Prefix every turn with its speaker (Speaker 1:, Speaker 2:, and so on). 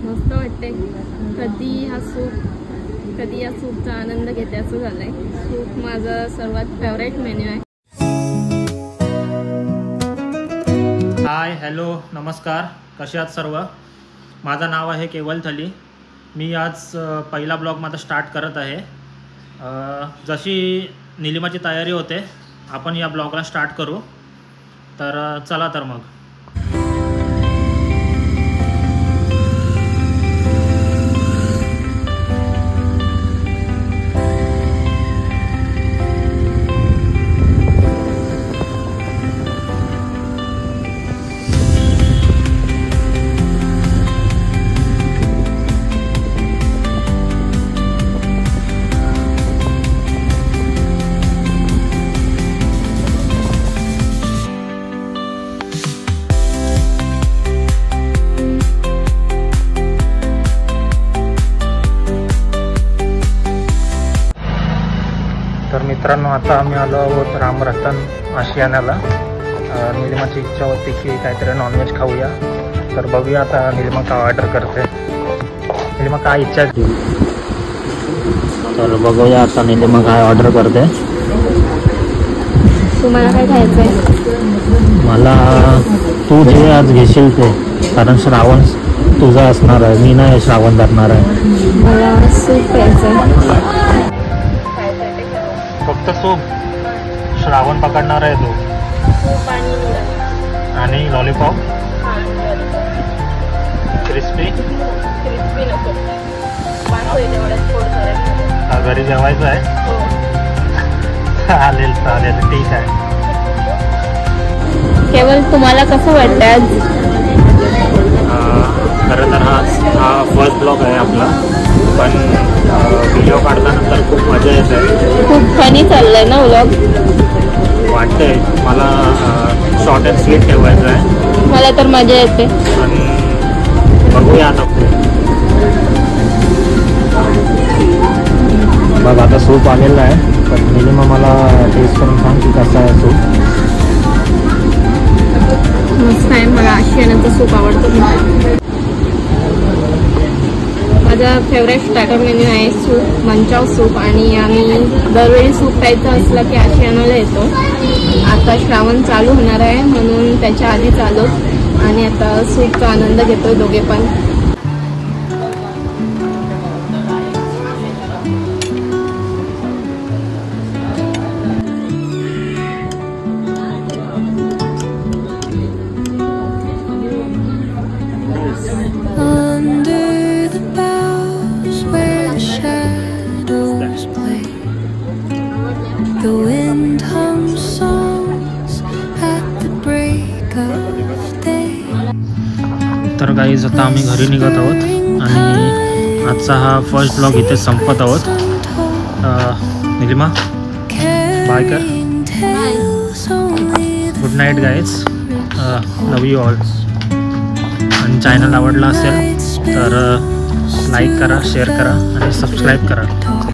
Speaker 1: मस्त वाटते. कधी या सूपचा आनंद घेते असं झालंय. सूप माझा सर्वात फेवरेट मेन्यू आहे.
Speaker 2: हाय, हॅलो, नमस्कार. कसे आहात सर्व? माझं नाव आहे केवल थली. मी आज पहिला ब्लॉग माझा स्टार्ट करत आहे. जशी निलिमाची तयारी होते आपण या ब्लॉगला स्टार्ट करू. तर चला तर मग. तर मित्रांनो, आता आम्ही आलो आहोत रामरतन आशियानाला. निलिमाची इच्छा होती की काहीतरी नॉनव्हेज खाऊया. तर बघूया आता निलिमा काय ऑर्डर करते. निलिमा काय इच्छा आहे? तर बघूया आता निलिमा काय ऑर्डर करते.
Speaker 1: तुम्हाला काय खायचं आहे?
Speaker 2: मला तू जे आज घेशील ते, कारण श्रावण तुझा असणार आहे, मी नाही श्रावण धरणार आहे.
Speaker 1: मला सूप प्यायचं आहे.
Speaker 2: फक्त सूप? श्रावण पकडणार आहे तू? आणि लॉलीपॉप क्रिस्पी
Speaker 1: नको.
Speaker 2: घरी जेवायचं आहे? चालेल चालेल, ठीक आहे.
Speaker 1: केवल तुम्हाला कसं वाटतं आज?
Speaker 2: खरं तर हा फर्स्ट ब्लॉग आहे आपला, पण व्हिडिओ काढल्यानंतर खूप मजा येते.
Speaker 1: खूप फनी चाललंय ना व्लॉग?
Speaker 2: वाटतंय मला शॉर्ट अँड स्वीट ठेवायचं आहे.
Speaker 1: मला तर मजा येते.
Speaker 2: पण बघूया आता. बघ आता सूप आलेलं आहे, पण निलिमा मला टेस्ट करून सांग की कसं आहे सूप.
Speaker 1: मस्त आहे. मला आशियानाचं सूप आवडतं. माझा फेवरेट स्टार्टर मेन्यू आहे सूप, मंचाव सूप. आणि आम्ही दरवेळी सूप प्यायचं असलं की आशियानाला येतो. आता श्रावण चालू होणार आहे म्हणून त्याच्या आधीच आलो आणि आता सूपचा आनंद घेतोय दोघे पण.
Speaker 3: The wind hums songs at the break of day.
Speaker 2: तर गाईज आता आम्ही घरी निघत आहोत आणि आजचा हा फर्स्ट ब्लॉग इथे संपत आहोत. निलिमा बाय कर. Good night guys. Love you all. आणि चॅनल आवडला असेल तर लाईक करा, शेअर करा आणि सबस्क्राईब करा.